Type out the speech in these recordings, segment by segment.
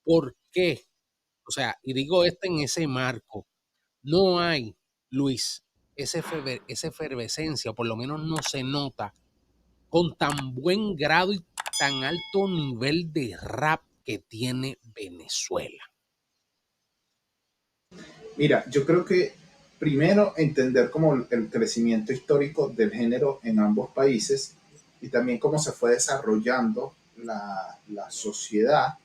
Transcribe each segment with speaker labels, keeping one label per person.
Speaker 1: ¿Por qué? O sea, y digo en ese marco, no hay, Luis, esa efervescencia, o por lo menos no se nota, con tan buen grado y tan alto nivel de rap que tiene Venezuela.
Speaker 2: Mira, yo creo que primero entender como el crecimiento histórico del género en ambos países y también cómo se fue desarrollando la sociedad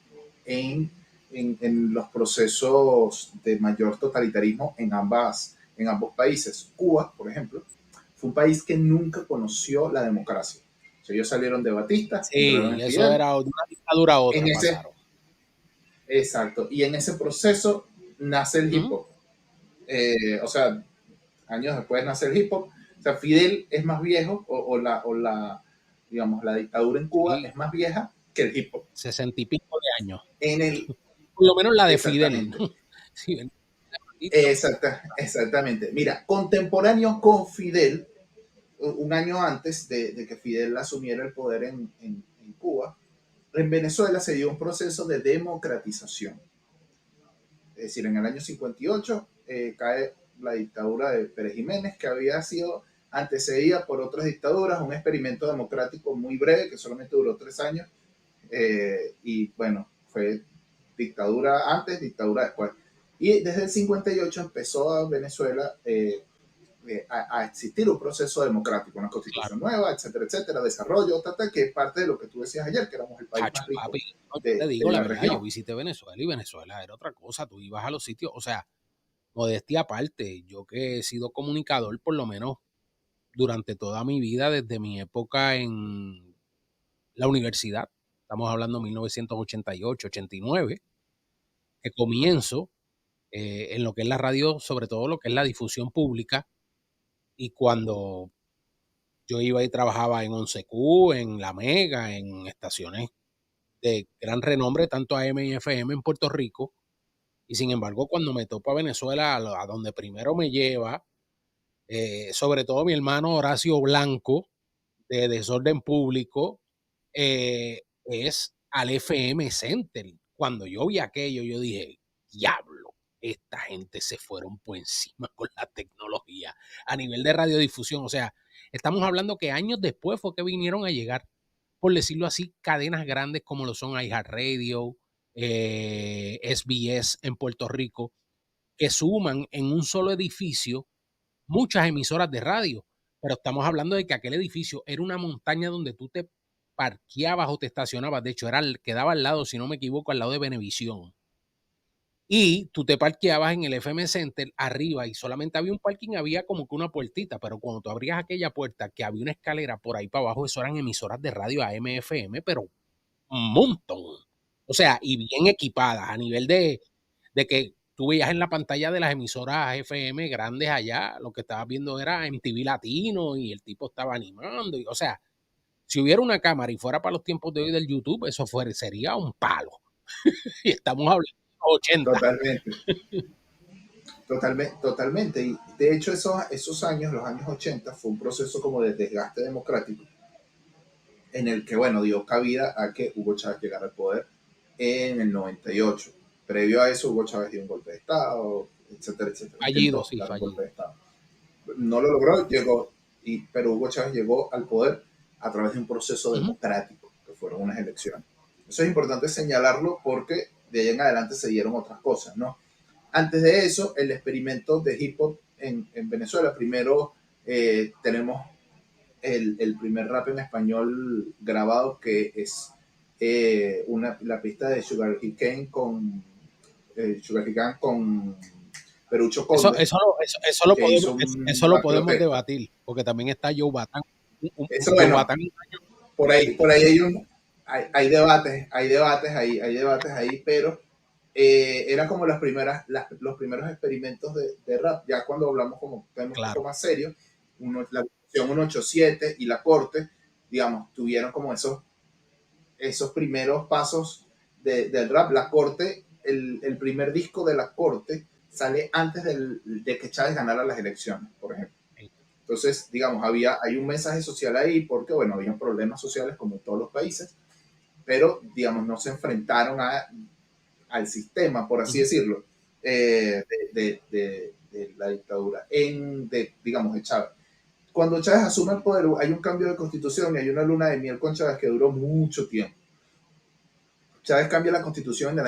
Speaker 2: en, en los procesos de mayor totalitarismo en ambos países. Cuba, por ejemplo, fue un país que nunca conoció la democracia. O sea, ellos salieron de Batista, entraron
Speaker 1: Sí,
Speaker 2: en
Speaker 1: eso
Speaker 2: Fidel.
Speaker 1: era de una dictadura a
Speaker 2: En
Speaker 1: otra
Speaker 2: ese,
Speaker 1: pasaron.
Speaker 2: exacto, y en ese proceso nace el hip
Speaker 1: ¿Mm?
Speaker 2: hop. O sea, años después nace el hip hop. O sea, Fidel es más viejo, digamos, la dictadura en Cuba
Speaker 1: Sí,
Speaker 2: es más vieja que el hip hop.
Speaker 1: 60 y pico de años.
Speaker 2: En el,
Speaker 1: Por lo menos la de Fidel.
Speaker 2: exactamente,
Speaker 1: Sí, bendito.
Speaker 2: exactamente. Mira, contemporáneo con Fidel, un año antes de que Fidel asumiera el poder en Cuba, en Venezuela se dio un proceso de democratización. Es decir, en el año 58 cae la dictadura de Pérez Jiménez, que había sido antecedida por otras dictaduras, un experimento democrático muy breve que solamente duró 3 años, y bueno, fue dictadura antes, dictadura después. Y desde el 58 empezó a Venezuela a existir un proceso democrático, una
Speaker 1: Claro,
Speaker 2: constitución nueva, etcétera, desarrollo, que es parte de lo que tú decías ayer, que éramos el país
Speaker 1: chacho,
Speaker 2: más rico
Speaker 1: papi. No, yo te digo
Speaker 2: de
Speaker 1: la
Speaker 2: la
Speaker 1: verdad, yo
Speaker 2: región.
Speaker 1: visité Venezuela y Venezuela era otra cosa. Tú ibas a los sitios, o sea, modestia aparte, yo que he sido comunicador por lo menos durante toda mi vida, desde mi época en la universidad, estamos hablando de 1988, 89, que comienzo en lo que es la radio, sobre todo lo que es la difusión pública, y cuando yo iba y trabajaba en 11Q, en La Mega, en estaciones de gran renombre, tanto AM y FM en Puerto Rico, y sin embargo, cuando me topo a Venezuela, a donde primero me lleva, sobre todo mi hermano Horacio Blanco, de Desorden Público, es al FM Center. Cuando yo vi aquello, yo dije, diablo, esta gente se fueron por encima con la tecnología a nivel de radiodifusión. O sea, estamos hablando que años después fue que vinieron a llegar, por decirlo así, cadenas grandes como lo son iHeartRadio, SBS en Puerto Rico, que suman en un solo edificio muchas emisoras de radio, pero estamos hablando de que aquel edificio era una montaña donde tú te parqueabas o te estacionabas, de hecho quedaba al lado, si no me equivoco, al lado de Venevisión. Y tú te parqueabas en el FM Center arriba y solamente había un parking, había como que una puertita, pero cuando tú abrías aquella puerta, que había una escalera por ahí para abajo, eso eran emisoras de radio AM, FM, pero un montón. O sea, y bien equipadas a nivel de que tú veías en la pantalla de las emisoras FM grandes allá, lo que estabas viendo era MTV Latino y el tipo estaba animando. O sea, si hubiera una cámara y fuera para los tiempos de hoy del YouTube, eso sería un palo. Y estamos hablando de los 80.
Speaker 2: Totalmente. Totalmente. Y de hecho esos años, los años 80, fue un proceso como de desgaste democrático en el que, bueno, dio cabida a que Hugo Chávez llegara al poder en el 98. Previo a eso, Hugo Chávez dio un golpe de Estado, etcétera.
Speaker 1: Fallido,
Speaker 2: Intentó
Speaker 1: sí,
Speaker 2: dar un golpe
Speaker 1: fallido.
Speaker 2: de Estado. No lo logró, pero Hugo Chávez llegó al poder a través de un proceso
Speaker 1: Uh -huh.
Speaker 2: democrático, que fueron unas elecciones. Eso es importante señalarlo porque de ahí en adelante se dieron otras cosas, ¿no? Antes de eso, el experimento de hip hop en Venezuela, primero tenemos el primer rap en español grabado que es la pista de Sugar Hill con Perucho Conde, que hizo
Speaker 1: Eso
Speaker 2: un
Speaker 1: lo
Speaker 2: rap
Speaker 1: podemos
Speaker 2: protesta.
Speaker 1: debatir, porque también está Joe Batán.
Speaker 2: Eso,
Speaker 1: Joe
Speaker 2: bueno,
Speaker 1: Batán.
Speaker 2: por ahí hay debates, hay debates ahí, pero eran como los primeros experimentos de rap. Ya cuando hablamos como tema un poco
Speaker 1: Claro.
Speaker 2: más serio, la versión 187 y la corte, digamos, tuvieron como esos primeros pasos del rap. La corte, el primer disco de la corte sale antes de que Chávez ganara las elecciones, por ejemplo. Entonces, digamos, hay un mensaje social ahí porque, bueno, había problemas sociales como en todos los países, pero, digamos, no se enfrentaron al sistema, por así decirlo, de la dictadura, digamos, de Chávez. Cuando Chávez asume el poder, hay un cambio de constitución y hay una luna de miel con Chávez que duró mucho tiempo. Chávez cambia la constitución en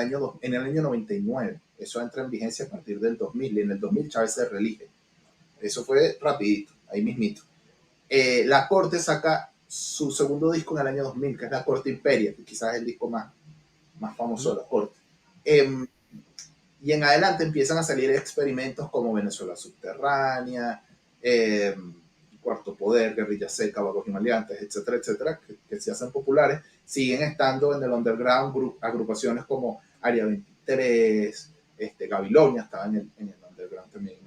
Speaker 2: el año 99. Eso entra en vigencia a partir del 2000. Y en el 2000 Chávez se reelige. Eso fue rapidito, ahí mismito. La Corte saca su segundo disco en el año 2000, que es La Corte Imperia, que quizás es el disco más famoso de la Corte. Y en adelante empiezan a salir experimentos como Venezuela Subterránea, Cuarto Poder, Guerrilla Seca, Vagos y Maleantes, etcétera, etcétera, que se hacen populares. Siguen estando en el underground agrupaciones como Área 23, Gabilonia estaba en el underground también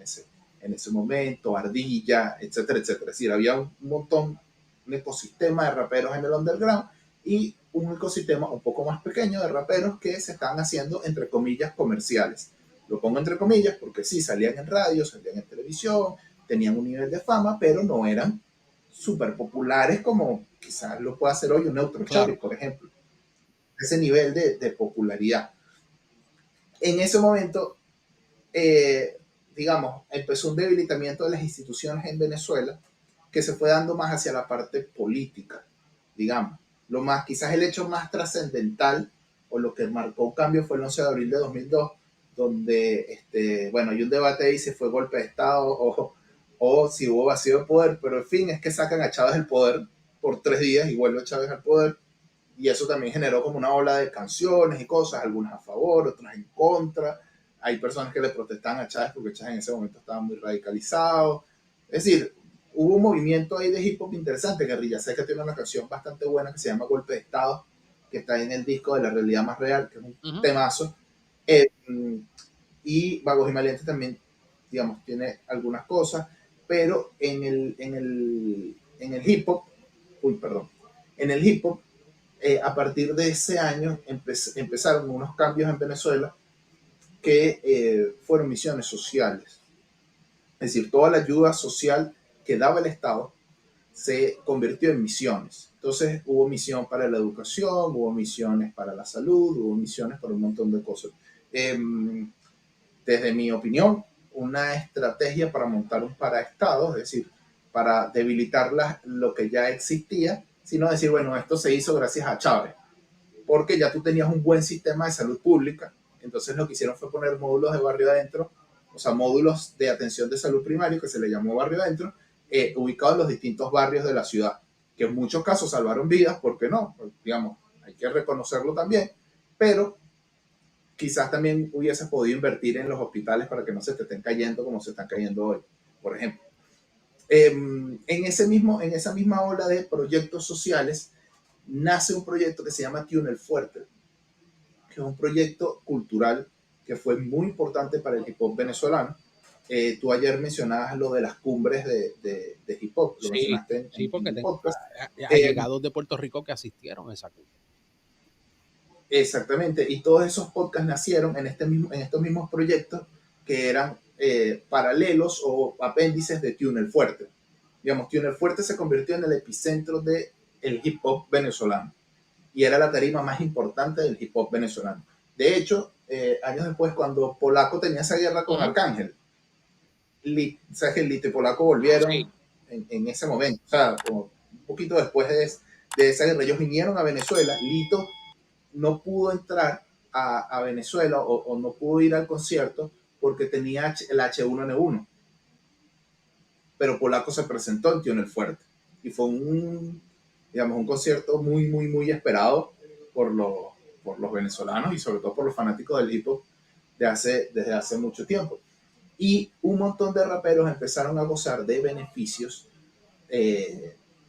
Speaker 2: en ese momento, Ardilla, etcétera, etcétera. Es decir, había un montón, un ecosistema de raperos en el underground y un ecosistema un poco más pequeño de raperos que se estaban haciendo, entre comillas, comerciales. Lo pongo entre comillas porque sí, salían en radio, salían en televisión, tenían un nivel de fama, pero no eran súper populares como quizás lo pueda hacer hoy un Neutro Chori, por ejemplo. Ese nivel de popularidad. En ese momento, digamos, empezó un debilitamiento de las instituciones en Venezuela que se fue dando más hacia la parte política, digamos. Quizás el hecho más trascendental o lo que marcó un cambio fue el 11 de abril de 2002, donde, bueno, hay un debate ahí si fue golpe de Estado o si hubo vacío de poder, pero en fin, es que sacan a Chávez del poder por 3 días y vuelve Chávez al poder, y eso también generó como una ola de canciones y cosas, algunas a favor, otras en contra. Hay personas que le protestaban a Chávez porque Chávez en ese momento estaba muy radicalizado. Es decir, hubo un movimiento ahí de hip hop interesante. Guerrilla Seca tiene una canción bastante buena que se llama Golpe de Estado, que está en el disco de La Realidad Más Real, que es un temazo. Y Vagos y Maleantes también, digamos, tiene algunas cosas, pero en el hip hop, en el hip hop, a partir de ese año empezaron unos cambios en Venezuela que fueron misiones sociales. Es decir, toda la ayuda social que daba el Estado se convirtió en misiones. Entonces hubo misión para la educación, hubo misiones para la salud, hubo misiones para un montón de cosas. Desde mi opinión, una estrategia para montar un paraestado, es decir, para debilitar lo que ya existía, sino decir, bueno, esto se hizo gracias a Chávez, porque ya tú tenías un buen sistema de salud pública, entonces lo que hicieron fue poner módulos de barrio adentro, o sea, módulos de atención de salud primario, que se le llamó barrio adentro, ubicados en los distintos barrios de la ciudad, que en muchos casos salvaron vidas, ¿por qué no? Pues, digamos, hay que reconocerlo también, pero quizás también hubiese podido invertir en los hospitales para que no se te estén cayendo como se están cayendo hoy, por ejemplo. En esa misma ola de proyectos sociales, nace un proyecto que se llama Tune el Fuerte, que es un proyecto cultural que fue muy importante para el hip hop venezolano. Tú ayer mencionabas lo de las cumbres de hip hop, lo mencionaste
Speaker 1: sí, porque
Speaker 2: en tu podcast.
Speaker 1: allegados de Puerto Rico que asistieron a esa cumbre.
Speaker 2: Exactamente, y todos esos podcasts nacieron en estos mismos proyectos que eran paralelos o apéndices de Tune el Fuerte. Digamos, Tune el Fuerte se convirtió en el epicentro del hip hop venezolano y era la tarima más importante del hip hop venezolano. De hecho, años después, cuando Polaco tenía esa guerra con Arcángel, Lito y Polaco volvieron en ese momento, o sea, como un poquito después de esa guerra, ellos vinieron a Venezuela. Lito no pudo entrar a Venezuela o no pudo ir al concierto porque tenía el H1N1. Pero Polaco se presentó en Tune el Fuerte y fue un concierto muy, muy, muy esperado por los venezolanos y sobre todo por los fanáticos del hip hop desde hace mucho tiempo. Y un montón de raperos empezaron a gozar de beneficios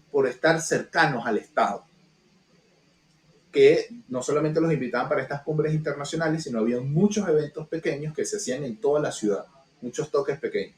Speaker 2: por estar cercanos al Estado, que no solamente los invitaban para estas cumbres internacionales, sino había muchos eventos pequeños que se hacían en toda la ciudad, muchos toques pequeños.